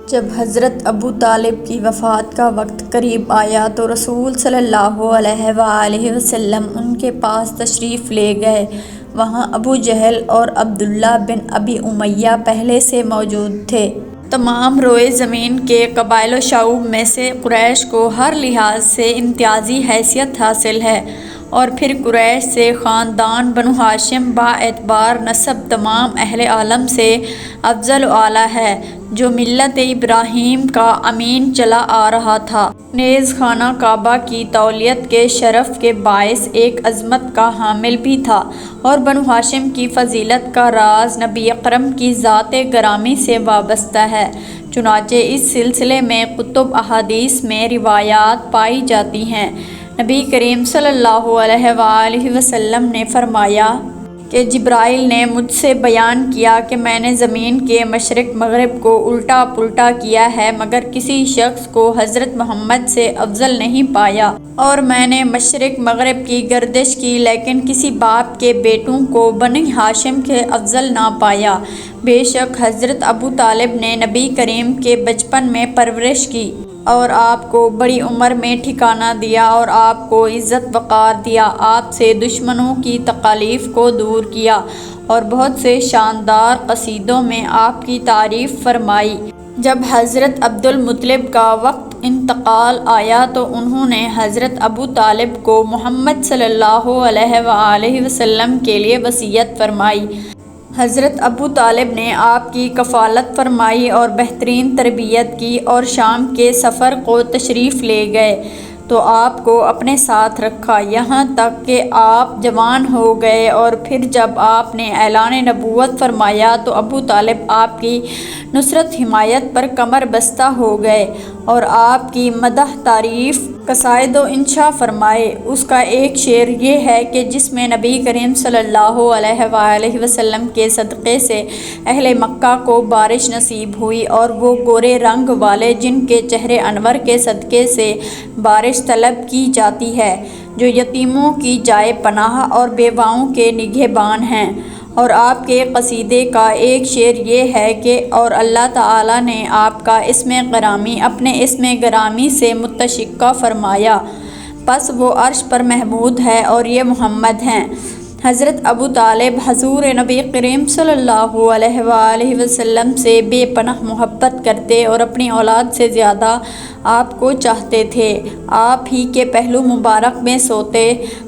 جب حضرت ابو طالب کی وفات کا وقت قریب آیا تو رسول صلی اللہ علیہ وآلہ وسلم ان کے پاس تشریف لے گئے۔ وہاں ابو جہل اور عبداللہ بن ابی امیہ پہلے سے موجود تھے۔ تمام روئے زمین کے قبائل و شعوب میں سے قریش کو ہر لحاظ سے امتیازی حیثیت حاصل ہے، اور پھر قریش سے خاندان بنو ہاشم با اعتبار نسب تمام اہل عالم سے افضل و اعلیٰ ہے، جو ملت ابراہیم کا امین چلا آ رہا تھا، نیز خانہ کعبہ کی تولیت کے شرف کے باعث ایک عظمت کا حامل بھی تھا، اور بنو ہاشم کی فضیلت کا راز نبی اکرم کی ذات گرامی سے وابستہ ہے۔ چنانچہ اس سلسلے میں کتب احادیث میں روایات پائی جاتی ہیں۔ نبی کریم صلی اللہ علیہ وآلہ وسلم نے فرمایا کہ جبرائیل نے مجھ سے بیان کیا کہ میں نے زمین کے مشرق مغرب کو الٹا پلٹا کیا ہے، مگر کسی شخص کو حضرت محمد سے افضل نہیں پایا، اور میں نے مشرق مغرب کی گردش کی، لیکن کسی باپ کے بیٹوں کو بنی ہاشم کے افضل نہ پایا۔ بے شک حضرت ابو طالب نے نبی کریم کے بچپن میں پرورش کی، اور آپ کو بڑی عمر میں ٹھکانہ دیا، اور آپ کو عزت وقار دیا، آپ سے دشمنوں کی تکالیف کو دور کیا، اور بہت سے شاندار قصیدوں میں آپ کی تعریف فرمائی۔ جب حضرت عبدالمطلب کا وقت انتقال آیا تو انہوں نے حضرت ابو طالب کو محمد صلی اللہ علیہ وآلہ وسلم کے لیے وصیت فرمائی۔ حضرت ابو طالب نے آپ کی کفالت فرمائی اور بہترین تربیت کی، اور شام کے سفر کو تشریف لے گئے تو آپ کو اپنے ساتھ رکھا، یہاں تک کہ آپ جوان ہو گئے، اور پھر جب آپ نے اعلان نبوت فرمایا تو ابو طالب آپ کی نصرت حمایت پر کمر بستہ ہو گئے، اور آپ کی مدح تعریف قصائد و انشا فرمائے۔ اس کا ایک شعر یہ ہے کہ جس میں نبی کریم صلی اللہ علیہ وآلہ وسلم کے صدقے سے اہل مکہ کو بارش نصیب ہوئی، اور وہ گورے رنگ والے جن کے چہرے انور کے صدقے سے بارش طلب کی جاتی ہے، جو یتیموں کی جائے پناہ اور بیواؤں کے نگہبان ہیں۔ اور آپ کے قصیدے کا ایک شعر یہ ہے کہ اور اللہ تعالیٰ نے آپ کا اسم گرامی اپنے اسم گرامی سے متشقہ فرمایا، پس وہ عرش پر محمود ہے، اور یہ محمد ہیں۔ حضرت ابو طالب حضور نبی کریم صلی اللہ علیہ وآلہ وسلم سے بے پناہ محبت کرتے، اور اپنی اولاد سے زیادہ آپ کو چاہتے تھے۔ آپ ہی کے پہلو مبارک میں سوتے۔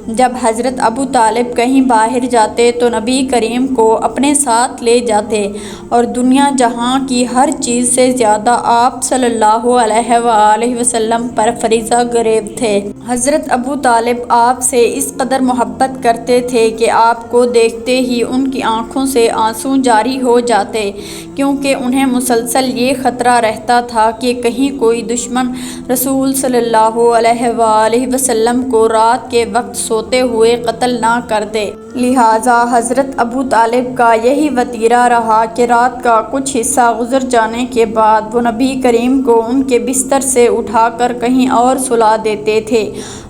جب حضرت ابو طالب کہیں باہر جاتے تو نبی کریم کو اپنے ساتھ لے جاتے، اور دنیا جہاں کی ہر چیز سے زیادہ آپ صلی اللہ علیہ وآلہ وسلم پر فریضہ گریب تھے۔ حضرت ابو طالب آپ سے اس قدر محبت کرتے تھے کہ آپ کو دیکھتے ہی ان کی آنکھوں سے آنسو جاری ہو جاتے، کیونکہ انہیں مسلسل یہ خطرہ رہتا تھا کہ کہیں کوئی دشمن رسول صلی اللہ علیہ وآلہ وسلم کو رات کے وقت سوتے ہوئے قتل نہ کر دے۔ لہٰذا حضرت ابو طالب کا یہی وتیرہ رہا کہ رات کا کچھ حصہ گزر جانے کے بعد وہ نبی کریم کو ان کے بستر سے اٹھا کر کہیں اور سلا دیتے تھے،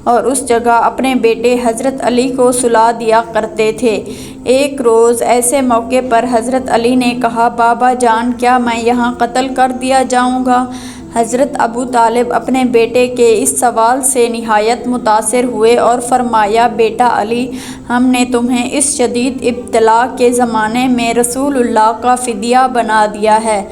اور اس جگہ اپنے بیٹے حضرت علی کو سلا دیا کرتے تھے۔ ایک روز ایسے موقع پر حضرت علی نے کہا، بابا جان، کیا میں یہاں قتل کر دیا جاؤں گا؟ حضرت ابو طالب اپنے بیٹے کے اس سوال سے نہایت متاثر ہوئے اور فرمایا، بیٹا علی، ہم نے تمہیں اس شدید ابتلا کے زمانے میں رسول اللہ کا فدیہ بنا دیا ہے۔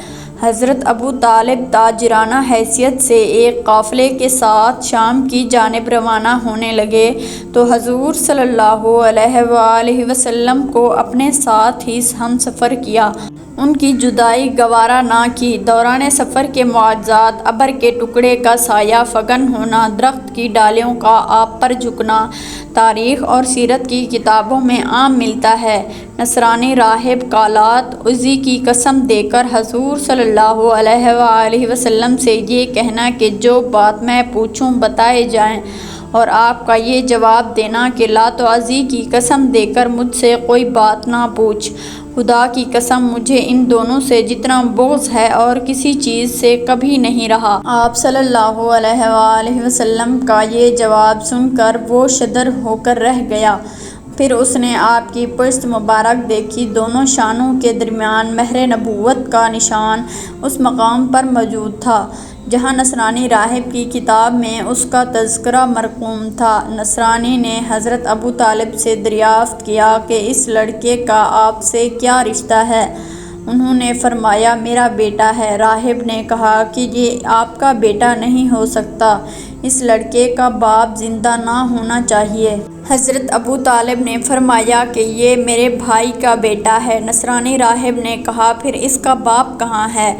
حضرت ابو طالب تاجرانہ حیثیت سے ایک قافلے کے ساتھ شام کی جانب روانہ ہونے لگے تو حضور صلی اللہ علیہ وآلہ وسلم کو اپنے ساتھ ہی ہم سفر کیا، ان کی جدائی گوارا نہ کی۔ دوران سفر کے معجزات، ابر کے ٹکڑے کا سایہ فگن ہونا، درخت کی ڈالیوں کا آپ پر جھکنا، تاریخ اور سیرت کی کتابوں میں عام ملتا ہے۔ نصرانی راہب کالات عزی کی قسم دے کر حضور صلی اللہ علیہ وآلہ وسلم سے یہ کہنا کہ جو بات میں پوچھوں بتائے جائیں، اور آپ کا یہ جواب دینا کہ لات و عزی کی قسم دے کر مجھ سے کوئی بات نہ پوچھ، خدا کی قسم مجھے ان دونوں سے جتنا بغض ہے اور کسی چیز سے کبھی نہیں رہا۔ آپ صلی اللہ علیہ وآلہ وسلم کا یہ جواب سن کر وہ شدر ہو کر رہ گیا۔ پھر اس نے آپ کی پشت مبارک دیکھی، دونوں شانوں کے درمیان مہر نبوت کا نشان اس مقام پر موجود تھا جہاں نصرانی راہب کی کتاب میں اس کا تذکرہ مرقوم تھا۔ نصرانی نے حضرت ابو طالب سے دریافت کیا کہ اس لڑکے کا آپ سے کیا رشتہ ہے؟ انہوں نے فرمایا میرا بیٹا ہے۔ راہب نے کہا کہ یہ آپ کا بیٹا نہیں ہو سکتا، اس لڑکے کا باپ زندہ نہ ہونا چاہیے۔ حضرت ابو طالب نے فرمایا کہ یہ میرے بھائی کا بیٹا ہے۔ نصرانی راہب نے کہا پھر اس کا باپ کہاں ہے؟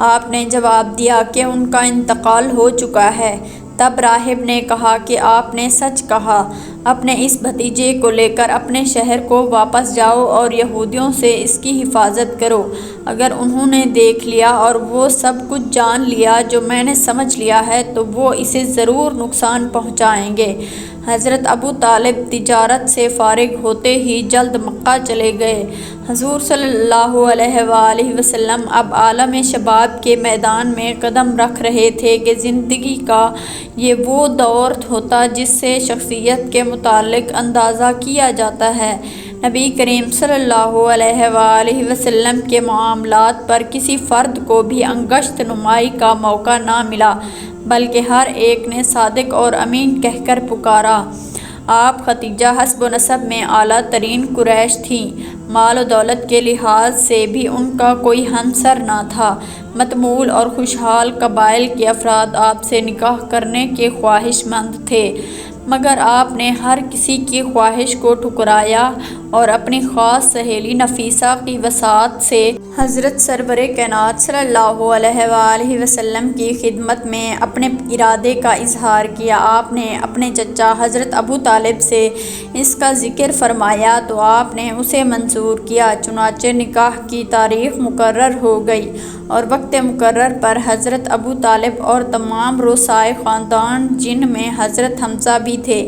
آپ نے جواب دیا کہ ان کا انتقال ہو چکا ہے۔ تب راہب نے کہا کہ آپ نے سچ کہا، اپنے اس بھتیجے کو لے کر اپنے شہر کو واپس جاؤ اور یہودیوں سے اس کی حفاظت کرو۔ اگر انہوں نے دیکھ لیا اور وہ سب کچھ جان لیا جو میں نے سمجھ لیا ہے تو وہ اسے ضرور نقصان پہنچائیں گے۔ حضرت ابو طالب تجارت سے فارغ ہوتے ہی جلد مکہ چلے گئے۔ حضور صلی اللہ علیہ وآلہ وسلم اب عالم شباب کے میدان میں قدم رکھ رہے تھے کہ زندگی کا یہ وہ دور ہوتا جس سے شخصیت کے متعلق اندازہ کیا جاتا ہے۔ نبی کریم صلی اللہ علیہ وآلہ وسلم کے معاملات پر کسی فرد کو بھی انگشت نمائی کا موقع نہ ملا، بلکہ ہر ایک نے صادق اور امین کہہ کر پکارا۔ آپ ختیجہ حسب و نسب میں اعلیٰ ترین قریش تھیں، مال و دولت کے لحاظ سے بھی ان کا کوئی ہمسر نہ تھا۔ متمول اور خوشحال قبائل کے افراد آپ سے نکاح کرنے کے خواہش مند تھے، مگر آپ نے ہر کسی کی خواہش کو ٹھکرایا اور اپنی خاص سہیلی نفیسہ کی وساطت سے حضرت سرور کائنات صلی اللہ علیہ وآلہ وسلم کی خدمت میں اپنے ارادے کا اظہار کیا۔ آپ نے اپنے چچا حضرت ابو طالب سے اس کا ذکر فرمایا تو آپ نے اسے منظور کیا۔ چنانچہ نکاح کی تاریخ مقرر ہو گئی اور وقت مقرر پر حضرت ابو طالب اور تمام رؤسائے خاندان جن میں حضرت حمزہ بھی تھے،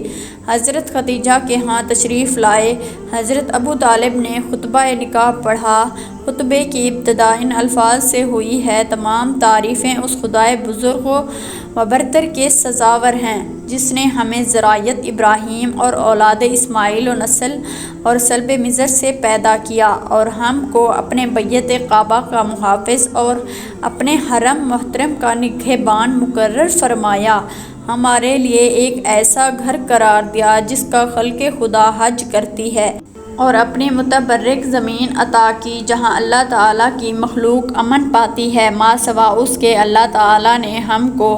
حضرت خدیجہ کے ہاں تشریف لائے۔ حضرت ابو طالب نے خطبہ نکاح پڑھا۔ خطبے کی ابتدا ان الفاظ سے ہوئی ہے: تمام تعریفیں اس خدائے بزرگ و برتر کے سزاور ہیں جس نے ہمیں ذریت ابراہیم اور اولاد اسماعیل و نسل اور سلب مصر سے پیدا کیا اور ہم کو اپنے بیت کعبہ کا محافظ اور اپنے حرم محترم کا نگہبان مقرر فرمایا، ہمارے لیے ایک ایسا گھر قرار دیا جس کا خلق خدا حج کرتی ہے، اور اپنی متبرک زمین عطا کی جہاں اللہ تعالیٰ کی مخلوق امن پاتی ہے۔ ما سوا اس کے اللہ تعالیٰ نے ہم کو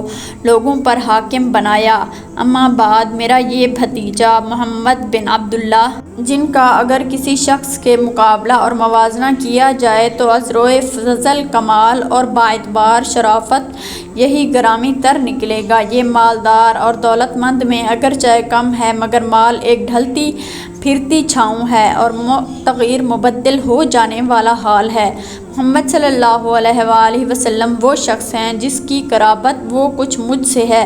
لوگوں پر حاکم بنایا۔ اما بعد، میرا یہ بھتیجا محمد بن عبداللہ، جن کا اگر کسی شخص کے مقابلہ اور موازنہ کیا جائے تو از روئے فضل، کمال اور باعتبار شرافت یہی گرامی تر نکلے گا۔ یہ مالدار اور دولت مند میں اگرچہ کم ہے مگر مال ایک ڈھلتی پھرتی چھاؤں ہے اور تغیر مبدل ہو جانے والا حال ہے۔ محمد صلی اللہ علیہ وآلہ وسلم وہ شخص ہیں جس کی قرابت وہ کچھ مجھ سے ہے،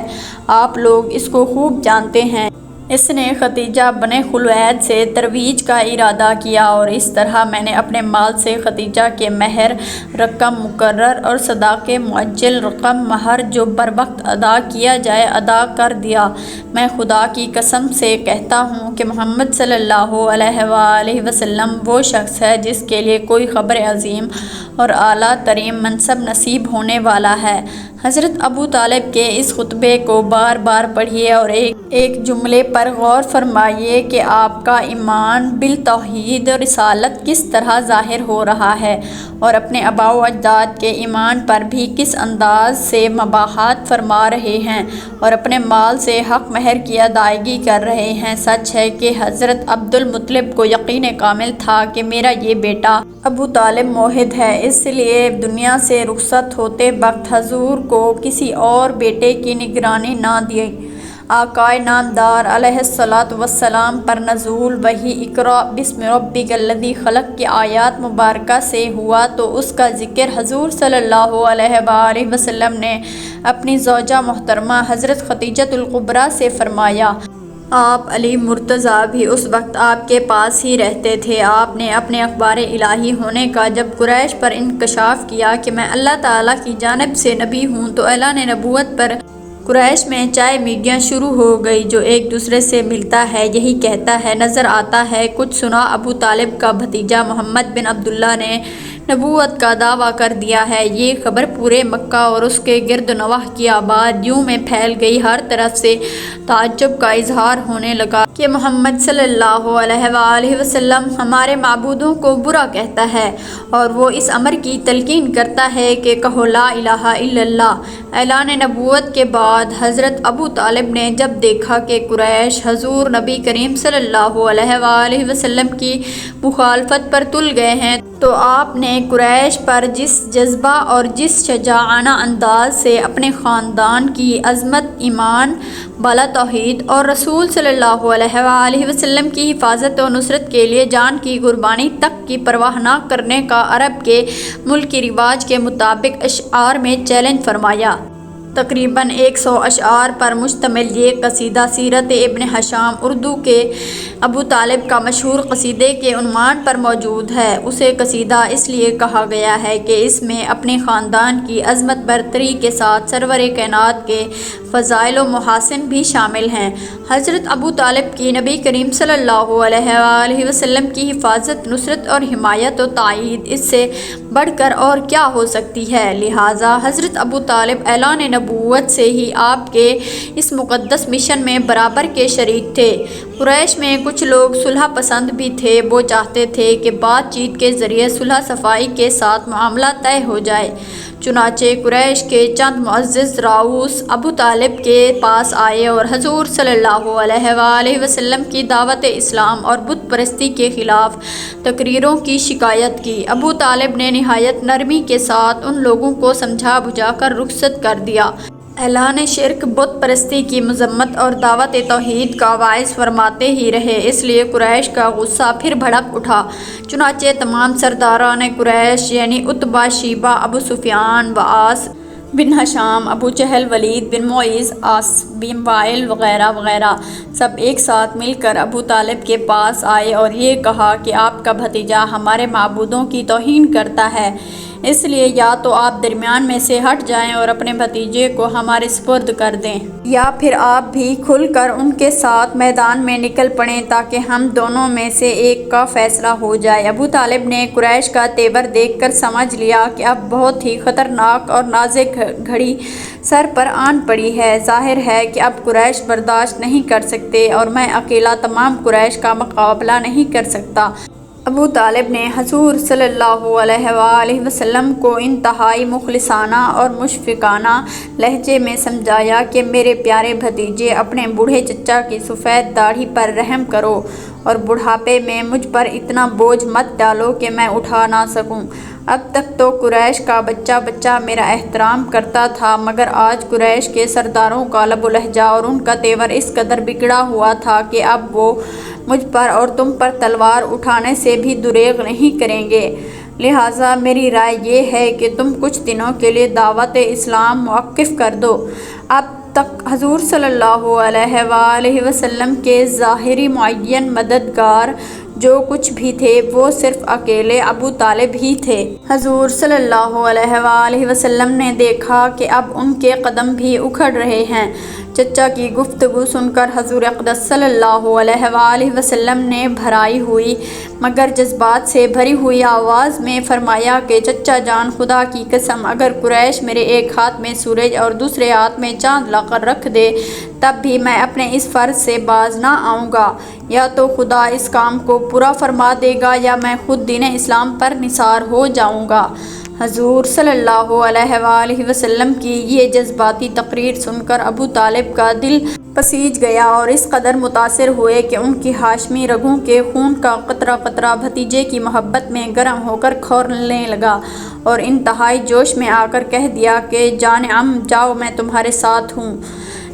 آپ لوگ اس کو خوب جانتے ہیں۔ اس نے ختیجہ بن خلوید سے ترویج کا ارادہ کیا اور اس طرح میں نے اپنے مال سے ختیجہ کے مہر رقم مقرر اور صداقے معجل رقم مہر جو بر وقت ادا کیا جائے ادا کر دیا۔ میں خدا کی قسم سے کہتا ہوں کہ محمد صلی اللہ علیہ وآلہ وسلم وہ شخص ہے جس کے لیے کوئی خبر عظیم اور اعلیٰ ترین منصب نصیب ہونے والا ہے۔ حضرت ابو طالب کے اس خطبے کو بار بار پڑھیے اور ایک جملے پر غور فرمائیے کہ آپ کا ایمان بالتوحید و رسالت کس طرح ظاہر ہو رہا ہے اور اپنے آباء و اجداد کے ایمان پر بھی کس انداز سے مباحثات فرما رہے ہیں اور اپنے مال سے حق مہر کی ادائیگی کر رہے ہیں۔ سچ ہے کہ حضرت عبد المطلب کو یقین کامل تھا کہ میرا یہ بیٹا ابو طالب موحد ہے، اس لیے دنیا سے رخصت ہوتے وقت حضور کو کسی اور بیٹے کی نگرانی نہ دی۔ آقائے نامدار علیہ الصلاۃ والسلام پر نزول وحی اقرأ بسم ربک الذی خلق کی آیات مبارکہ سے ہوا تو اس کا ذکر حضور صلی اللہ علیہ وآلہ وسلم نے اپنی زوجہ محترمہ حضرت خدیجہ الکبریٰ سے فرمایا۔ آپ علی مرتضیٰ بھی اس وقت آپ کے پاس ہی رہتے تھے۔ آپ نے اپنے اخبار الہی ہونے کا جب قریش پر انکشاف کیا کہ میں اللہ تعالیٰ کی جانب سے نبی ہوں تو اعلان نبوت پر قریش میں چائے میگیاں شروع ہو گئی، جو ایک دوسرے سے ملتا ہے یہی کہتا ہے نظر آتا ہے کچھ سنا ابو طالب کا بھتیجا محمد بن عبداللہ نے نبوت کا دعویٰ کر دیا ہے۔ یہ خبر پورے مکہ اور اس کے گرد و نواح کی آبادیوں میں پھیل گئی۔ ہر طرف سے تعجب کا اظہار ہونے لگا کہ محمد صلی اللہ علیہ وآلہ وسلم ہمارے معبودوں کو برا کہتا ہے اور وہ اس امر کی تلقین کرتا ہے کہ کہو لا الہ الا اللہ۔ اعلان نبوت کے بعد حضرت ابو طالب نے جب دیکھا کہ قریش حضور نبی کریم صلی اللہ علیہ وآلہ وسلم کی مخالفت پر تل گئے ہیں تو آپ نے قریش پر جس جذبہ اور جس شجاعانہ انداز سے اپنے خاندان کی عظمت، ایمان بالا توحید اور رسول صلی اللہ علیہ وآلہ وسلم کی حفاظت و نصرت کے لیے جان کی قربانی تک کی پرواہ نہ کرنے کا عرب کے ملکی رواج کے مطابق اشعار میں چیلنج فرمایا۔ تقریباً 100 اشعار پر مشتمل یہ قصیدہ سیرت ابن ہشام اردو کے ابو طالب کا مشہور قصیدے کے عنوان پر موجود ہے۔ اسے قصیدہ اس لیے کہا گیا ہے کہ اس میں اپنے خاندان کی عظمت برتری کے ساتھ سرور کائنات کے فضائل و محاسن بھی شامل ہیں۔ حضرت ابو طالب کی نبی کریم صلی اللہ علیہ وآلہ وسلم کی حفاظت، نصرت اور حمایت و تائید اس سے بڑھ کر اور کیا ہو سکتی ہے، لہٰذا حضرت ابو طالب اعلان نبوت سے ہی آپ کے اس مقدس مشن میں برابر کے شریک تھے۔ قریش میں کچھ لوگ صلح پسند بھی تھے، وہ چاہتے تھے کہ بات چیت کے ذریعے صلح صفائی کے ساتھ معاملہ طے ہو جائے۔ چنانچہ قریش کے چند معزز راؤس ابو طالب کے پاس آئے اور حضور صلی اللہ علیہ وآلہ وسلم کی دعوت اسلام اور بت پرستی کے خلاف تقریروں کی شکایت کی۔ ابو طالب نے نہایت نرمی کے ساتھ ان لوگوں کو سمجھا بجھا کر رخصت کر دیا۔ اعلان شرک، بت پرستی کی مذمت اور دعوت توحید کا واعظ فرماتے ہی رہے، اس لیے قریش کا غصہ پھر بھڑک اٹھا۔ چنانچہ تمام سرداران قریش یعنی عتبہ، شیبہ، ابو سفیان، وعاص بن ہشام، ابو جہل، ولید بن معیز، عاص بن وائل وغیرہ وغیرہ سب ایک ساتھ مل کر ابو طالب کے پاس آئے اور یہ کہا کہ آپ کا بھتیجا ہمارے معبودوں کی توہین کرتا ہے، اس لیے یا تو آپ درمیان میں سے ہٹ جائیں اور اپنے بھتیجے کو ہمارے سپرد کر دیں، یا پھر آپ بھی کھل کر ان کے ساتھ میدان میں نکل پڑیں تاکہ ہم دونوں میں سے ایک کا فیصلہ ہو جائے۔ ابو طالب نے قریش کا تیور دیکھ کر سمجھ لیا کہ اب بہت ہی خطرناک اور نازک گھڑی سر پر آن پڑی ہے۔ ظاہر ہے کہ اب قریش برداشت نہیں کر سکتے اور میں اکیلا تمام قریش کا مقابلہ نہیں کر سکتا۔ ابو طالب نے حضور صلی اللہ علیہ وآلہ وسلم کو انتہائی مخلصانہ اور مشفقانہ لہجے میں سمجھایا کہ میرے پیارے بھتیجے، اپنے بوڑھے چچا کی سفید داڑھی پر رحم کرو اور بڑھاپے میں مجھ پر اتنا بوجھ مت ڈالو کہ میں اٹھا نہ سکوں۔ اب تک تو قریش کا بچہ بچہ میرا احترام کرتا تھا، مگر آج قریش کے سرداروں کا لب و لہجہ اور ان کا تیور اس قدر بگڑا ہوا تھا کہ اب وہ مجھ پر اور تم پر تلوار اٹھانے سے بھی دریغ نہیں کریں گے۔ لہٰذا میری رائے یہ ہے کہ تم کچھ دنوں کے لیے دعوت اسلام موقف کر دو۔ اب تک حضور صلی اللہ علیہ وآلہ وسلم کے ظاہری معین مددگار جو کچھ بھی تھے وہ صرف اکیلے ابو طالب ہی تھے۔ حضور صلی اللہ علیہ وآلہ وسلم نے دیکھا کہ اب ان کے قدم بھی اکھڑ رہے ہیں۔ چچا کی گفتگو سن کر حضور اقدس صلی اللہ علیہ وآلہ وسلم نے بھرائی ہوئی مگر جذبات سے بھری ہوئی آواز میں فرمایا کہ چچا جان، خدا کی قسم، اگر قریش میرے ایک ہاتھ میں سورج اور دوسرے ہاتھ میں چاند لا کر رکھ دے تب بھی میں اپنے اس فرض سے باز نہ آؤں گا۔ یا تو خدا اس کام کو پورا فرما دے گا یا میں خود دین اسلام پر نثار ہو جاؤں گا۔ حضور صلی اللہ علیہ وآلہ وسلم کی یہ جذباتی تقریر سن کر ابو طالب کا دل پسیج گیا اور اس قدر متاثر ہوئے کہ ان کی ہاشمی رگوں کے خون کا قطرہ قطرہ بھتیجے کی محبت میں گرم ہو کر کھولنے لگا اور انتہائی جوش میں آ کر کہہ دیا کہ جان عم، جاؤ، میں تمہارے ساتھ ہوں۔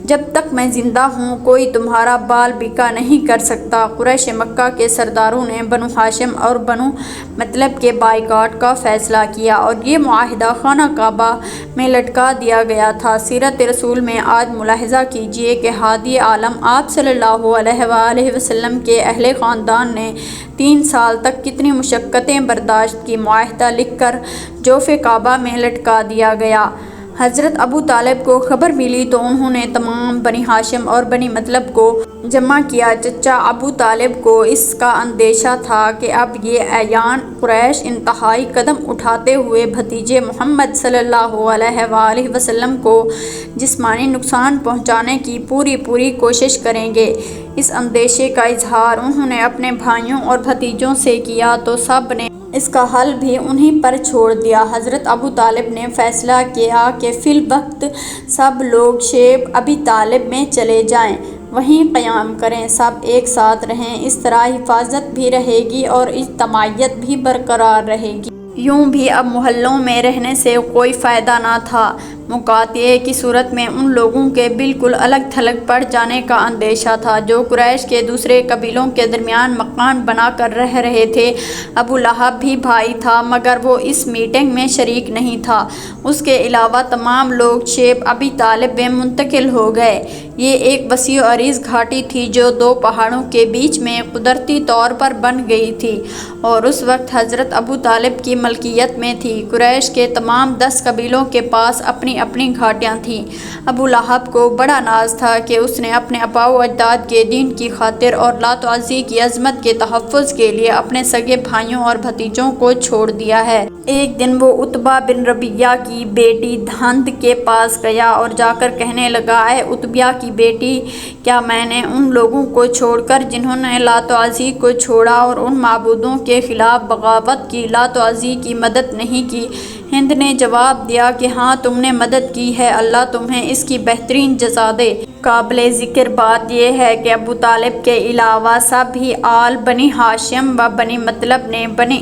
جب تک میں زندہ ہوں کوئی تمہارا بال بیکا نہیں کر سکتا۔ قریش مکہ کے سرداروں نے بنو ہاشم اور بنو مطلب کے بائیکاٹ کا فیصلہ کیا اور یہ معاہدہ خانہ کعبہ میں لٹکا دیا گیا تھا۔ سیرت رسول میں آج ملاحظہ کیجیے کہ ہادی عالم آپ صلی اللہ علیہ وآلہ وسلم کے اہل خاندان نے 3 سال تک کتنی مشقتیں برداشت کی۔ معاہدہ لکھ کر جوف کعبہ میں لٹکا دیا گیا۔ حضرت ابو طالب کو خبر ملی تو انہوں نے تمام بنی ہاشم اور بنی مطلب کو جمع کیا۔ چچا ابو طالب کو اس کا اندیشہ تھا کہ اب یہ اعیان قریش انتہائی قدم اٹھاتے ہوئے بھتیجے محمد صلی اللہ علیہ وآلہ وسلم کو جسمانی نقصان پہنچانے کی پوری کوشش کریں گے۔ اس اندیشے کا اظہار انہوں نے اپنے بھائیوں اور بھتیجوں سے کیا تو سب نے اس کا حل بھی انہیں پر چھوڑ دیا۔ حضرت ابو طالب نے فیصلہ کیا کہ فی الوقت سب لوگ شیب ابی طالب میں چلے جائیں، وہیں قیام کریں، سب ایک ساتھ رہیں، اس طرح حفاظت بھی رہے گی اور اجتماعیت بھی برقرار رہے گی۔ یوں بھی اب محلوں میں رہنے سے کوئی فائدہ نہ تھا، مقاطعے کی صورت میں ان لوگوں کے بالکل الگ تھلگ پڑ جانے کا اندیشہ تھا جو قریش کے دوسرے قبیلوں کے درمیان مکان بنا کر رہ رہے تھے۔ ابو لہب بھی بھائی تھا مگر وہ اس میٹنگ میں شریک نہیں تھا۔ اس کے علاوہ تمام لوگ شیب ابی طالب میں منتقل ہو گئے۔ یہ ایک وسیع و عریض گھاٹی تھی جو دو پہاڑوں کے بیچ میں قدرتی طور پر بن گئی تھی اور اس وقت حضرت ابو طالب کی ملکیت میں تھی۔ قریش کے تمام 10 قبیلوں کے پاس اپنی اپنی گھاٹیاں تھیں۔ ابو لہب کو بڑا ناز تھا کہ اس نے اپنے آباء و اجداد کے دین کی خاطر اور لات و عزی کی عظمت کے تحفظ کے لیے اپنے سگے بھائیوں اور بھتیجوں کو چھوڑ دیا ہے۔ ایک دن وہ عتبہ بن ربیعہ کی بیٹی ہند کے پاس گیا اور جا کر کہنے لگا، اے عتبہ کی بیٹی، کیا میں نے ان لوگوں کو چھوڑ کر جنہوں نے لات و عزی کو چھوڑا اور ان معبودوں کے خلاف بغاوت کی، لات و عزی کی مدد نہیں کی؟ ہند نے جواب دیا کہ ہاں تم نے مدد کی ہے، اللہ تمہیں اس کی بہترین جزا دے۔ قابل ذکر بات یہ ہے کہ ابو طالب کے علاوہ سب ہی آل بنی ہاشم و بنی مطلب نے بنی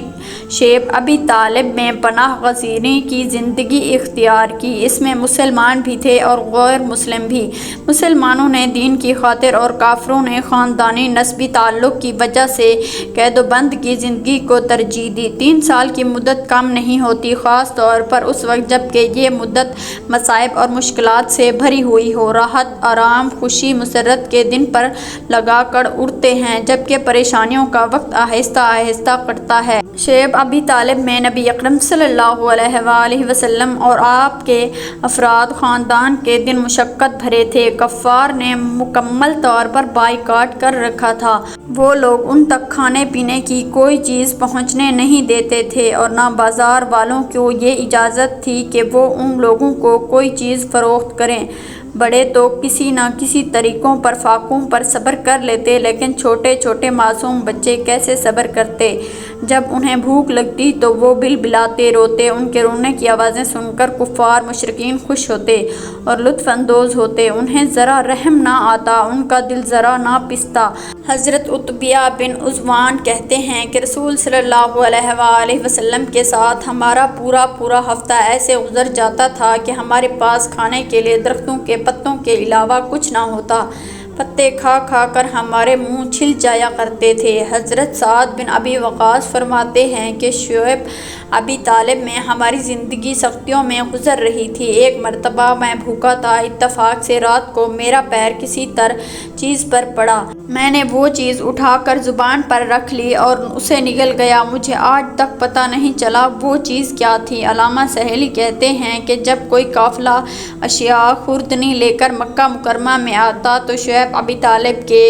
شیب ابی طالب میں پناہ گزینی کی زندگی اختیار کی۔ اس میں مسلمان بھی تھے اور غیر مسلم بھی۔ مسلمانوں نے دین کی خاطر اور کافروں نے خاندانی نسبی تعلق کی وجہ سے قید و بند کی زندگی کو ترجیح دی۔ 3 سال کی مدت کم نہیں ہوتی، خاص طور پر اس وقت جب کہ یہ مدت مصائب اور مشکلات سے بھری ہوئی ہو۔ راحت، آرام، خوشی، مسرت کے دن پر لگا کر اڑتے ہیں جبکہ پریشانیوں کا وقت آہستہ آہستہ کٹتا ہے۔ شیب ابی طالب میں نبی اکرم صلی اللہ علیہ وآلہ وسلم اور آپ کے افراد خاندان کے دن مشقت بھرے تھے۔ کفار نے مکمل طور پر بائیکاٹ کر رکھا تھا۔ وہ لوگ ان تک کھانے پینے کی کوئی چیز پہنچنے نہیں دیتے تھے اور نہ بازار والوں کو یہ اجازت تھی کہ وہ ان لوگوں کو کوئی چیز فروخت کریں۔ بڑے تو کسی نہ کسی طریقوں پر فاقوں پر صبر کر لیتے لیکن چھوٹے چھوٹے معصوم بچے کیسے صبر کرتے؟ جب انہیں بھوک لگتی تو وہ بلبلاتے روتے۔ ان کے رونے کی آوازیں سن کر کفار مشرکین خوش ہوتے اور لطف اندوز ہوتے، انہیں ذرا رحم نہ آتا، ان کا دل ذرا نہ پستا۔ حضرت عتبہ بن عثمان کہتے ہیں کہ رسول صلی اللہ علیہ وآلہ وسلم کے ساتھ ہمارا پورا ہفتہ ایسے گزر جاتا تھا کہ ہمارے پاس کھانے کے لیے درختوں کے پتوں کے علاوہ کچھ نہ ہوتا۔ پتے کھا کھا کر ہمارے منہ چھل جایا کرتے تھے۔ حضرت سعد بن ابی وقاص فرماتے ہیں کہ شیب ابی طالب میں ہماری زندگی سختیوں میں گزر رہی تھی۔ ایک مرتبہ میں بھوکا تھا، اتفاق سے رات کو میرا پیر کسی چیز پر پڑا۔ میں نے وہ چیز اٹھا کر زبان پر رکھ لی اور اسے نگل گیا۔ مجھے آج تک پتہ نہیں چلا وہ چیز کیا تھی۔ علامہ سہیلی کہتے ہیں کہ جب کوئی قافلہ اشیاء خوردنی لے کر مکہ مکرمہ میں آتا تو شیب ابی طالب کے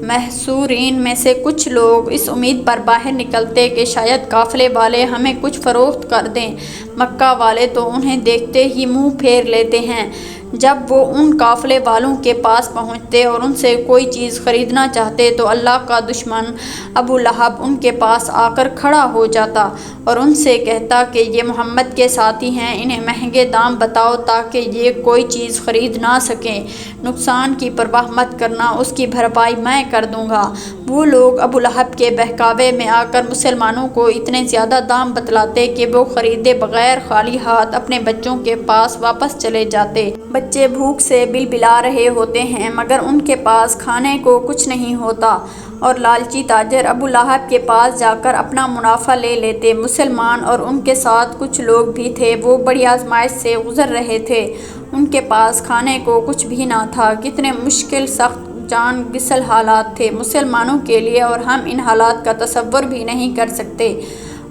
محصورین میں سے کچھ لوگ اس امید پر باہر نکلتے کہ شاید قافلے والے ہمیں کچھ فروخت کر دیں۔ مکہ والے تو انہیں دیکھتے ہی منہ پھیر لیتے ہیں۔ جب وہ ان قافلے والوں کے پاس پہنچتے اور ان سے کوئی چیز خریدنا چاہتے تو اللہ کا دشمن ابو لہب ان کے پاس آ کر کھڑا ہو جاتا اور ان سے کہتا کہ یہ محمد کے ساتھی ہیں، انہیں مہنگے دام بتاؤ تاکہ یہ کوئی چیز خرید نہ سکیں۔ نقصان کی پرواہ مت کرنا، اس کی بھرپائی میں کر دوں گا۔ وہ لوگ ابو لہب کے بہکاوے میں آ کر مسلمانوں کو اتنے زیادہ دام بتلاتے کہ وہ خریدے بغیر خالی ہاتھ اپنے بچوں کے پاس واپس چلے جاتے۔ بچے بھوک سے بلبلا رہے ہوتے ہیں مگر ان کے پاس کھانے کو کچھ نہیں ہوتا اور لالچی تاجر ابو لہب کے پاس جا کر اپنا منافع لے لیتے۔ مسلمان اور ان کے ساتھ کچھ لوگ بھی تھے، وہ بڑی آزمائش سے گزر رہے تھے، ان کے پاس کھانے کو کچھ بھی نہ تھا۔ کتنے مشکل، سخت، جان گسل حالات تھے مسلمانوں کے لیے اور ہم ان حالات کا تصور بھی نہیں کر سکتے۔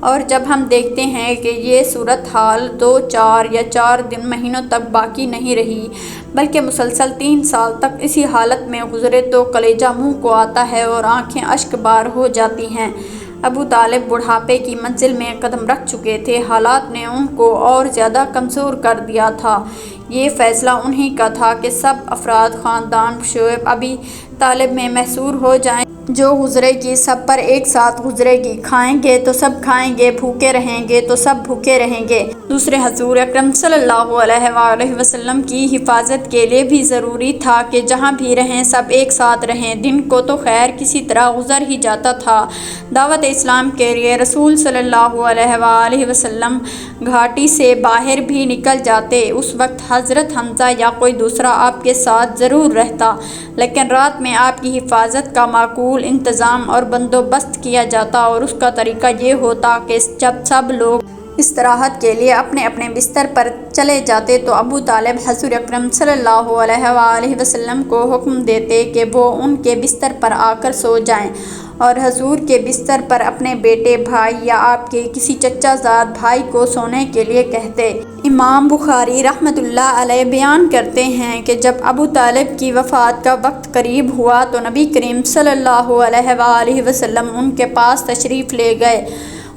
اور جب ہم دیکھتے ہیں کہ یہ صورتحال 2 4 یا 4 دن مہینوں تک باقی نہیں رہی بلکہ مسلسل 3 سال تک اسی حالت میں گزرے تو کلیجہ منہ کو آتا ہے اور آنکھیں اشک بار ہو جاتی ہیں۔ ابو طالب بڑھاپے کی منزل میں قدم رکھ چکے تھے، حالات نے ان کو اور زیادہ کمزور کر دیا تھا۔ یہ فیصلہ انہی کا تھا کہ سب افراد خاندان شعیب ابی طالب میں محصور ہو جائیں۔ جو گزرے گی سب پر ایک ساتھ گزرے گی، کھائیں گے تو سب کھائیں گے، بھوکے رہیں گے تو سب بھوکے رہیں گے۔ دوسرے حضور اکرم صلی اللہ علیہ وآلہ وسلم کی حفاظت کے لیے بھی ضروری تھا کہ جہاں بھی رہیں سب ایک ساتھ رہیں۔ دن کو تو خیر کسی طرح گزر ہی جاتا تھا۔ دعوت اسلام کے لیے رسول صلی اللہ علیہ وآلہ وسلم گھاٹی سے باہر بھی نکل جاتے، اس وقت حضرت حمزہ یا کوئی دوسرا آپ کے ساتھ ضرور رہتا، لیکن رات میں آپ کی حفاظت کا معقول انتظام اور بندوبست کیا جاتا اور اس کا طریقہ یہ ہوتا کہ جب سب لوگ استراحت کے لیے اپنے اپنے بستر پر چلے جاتے تو ابو طالب حضور اکرم صلی اللہ علیہ وآلہ وسلم کو حکم دیتے کہ وہ ان کے بستر پر آ کر سو جائیں، اور حضور کے بستر پر اپنے بیٹے، بھائی یا آپ کے کسی چچا زاد بھائی کو سونے کے لیے کہتے۔ امام بخاری رحمۃ اللہ علیہ بیان کرتے ہیں کہ جب ابو طالب کی وفات کا وقت قریب ہوا تو نبی کریم صلی اللہ علیہ وآلہ وسلم ان کے پاس تشریف لے گئے۔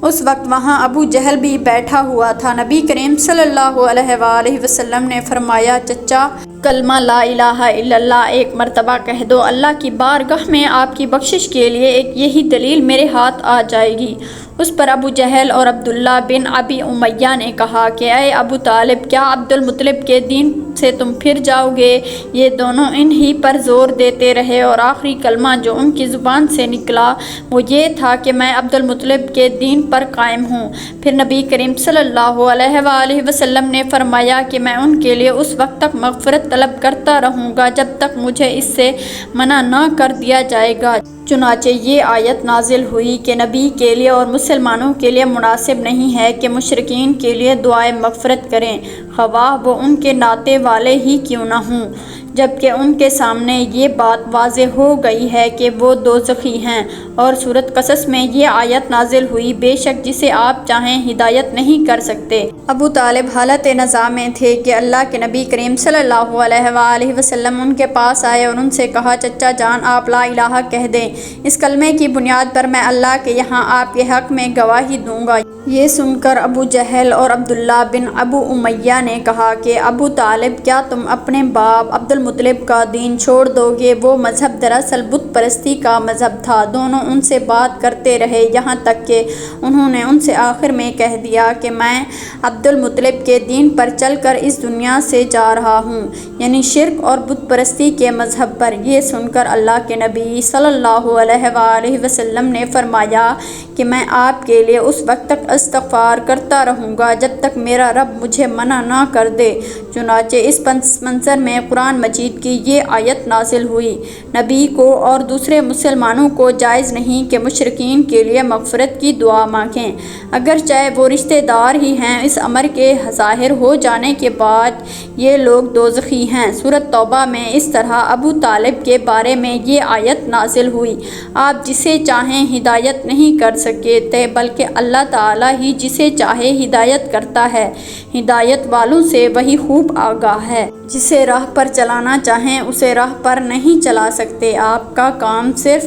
اس وقت وہاں ابو جہل بھی بیٹھا ہوا تھا۔ نبی کریم صلی اللہ علیہ وآلہ وسلم نے فرمایا، چچا، کلمہ لا الہ الا اللہ ایک مرتبہ کہہ دو، اللہ کی بارگاہ میں آپ کی بخشش کے لیے ایک یہی دلیل میرے ہاتھ آ جائے گی۔ اس پر ابو جہل اور عبداللہ بن ابی امیہ نے کہا کہ اے ابو طالب، کیا عبد المطلب کے دین سے تم پھر جاؤ گے؟ یہ دونوں انہی پر زور دیتے رہے اور آخری کلمہ جو ان کی زبان سے نکلا وہ یہ تھا کہ میں عبد المطلب کے دین پر قائم ہوں۔ پھر نبی کریم صلی اللہ علیہ وآلہ وسلم نے فرمایا کہ میں ان کے لیے اس وقت تک مغفرت طلب کرتا رہوں گا جب تک مجھے اس سے منع نہ کر دیا جائے گا۔ چنانچہ یہ آیت نازل ہوئی کہ نبی کے لیے اور مسلمانوں کے لیے مناسب نہیں ہے کہ مشرکین کے لیے دعائے مغفرت کریں، خواہ وہ ان کے ناطے والے ہی کیوں نہ ہوں، جبکہ ان کے سامنے یہ بات واضح ہو گئی ہے کہ وہ دوزخی ہیں۔ اور سورۃ قصص میں یہ آیت نازل ہوئی، بے شک جسے آپ چاہیں ہدایت نہیں کر سکتے۔ ابو طالب حالت نزاع میں تھے کہ اللہ کے نبی کریم صلی اللہ علیہ وآلہ وسلم ان کے پاس آئے اور ان سے کہا، چچا جان، آپ لا الہ کہہ دیں، اس کلمے کی بنیاد پر میں اللہ کے یہاں آپ کے حق میں گواہی دوں گا۔ یہ سن کر ابو جہل اور عبداللہ بن ابو امیہ نے کہا کہ ابو طالب، کیا تم اپنے باپ عبد المطلب کا دین چھوڑ دو گے؟ وہ مذہب دراصل بت پرستی کا مذہب تھا۔ دونوں ان سے بات کرتے رہے یہاں تک کہ انہوں نے ان سے آخر میں کہہ دیا کہ میں عبد المطلب کے دین پر چل کر اس دنیا سے جا رہا ہوں، یعنی شرک اور بت پرستی کے مذہب پر۔ یہ سن کر اللہ کے نبی صلی اللہ علیہ وآلہ وسلم نے فرمایا کہ میں آپ کے لیے اس وقت تک استغفار کرتا رہوں گا جب تک میرا رب مجھے منع نہ کر دے۔ چنانچہ اس پس منظر میں قرآن مجید کی یہ آیت نازل ہوئی، نبی کو اور دوسرے مسلمانوں کو جائز نہیں کہ مشرکین کے لیے مغفرت کی دعا مانگیں، اگرچہ وہ رشتہ دار ہی ہیں۔ اس امر کے ظاہر ہو جانے کے بعد یہ لوگ دوزخی ہیں۔ سورۃ توبہ میں اس طرح ابو طالب کے بارے میں یہ آیت نازل ہوئی، آپ جسے چاہیں ہدایت نہیں کر سکتے بلکہ اللہ تعالیٰ ہی جسے چاہے ہدایت کرتا ہے، ہدایت والوں سے وہی خوب آگاہ ہے۔ جسے راہ پر چلانا چاہیں اسے راہ پر نہیں چلا سکتے، آپ کا کام صرف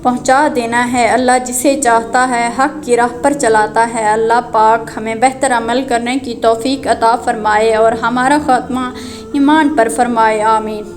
پہنچا دینا ہے۔ اللہ جسے چاہتا ہے حق کی راہ پر چلاتا ہے۔ اللہ پاک ہمیں بہتر عمل کرنے کی توفیق عطا فرمائے اور ہمارا خاتمہ ایمان پر فرمائے، آمین۔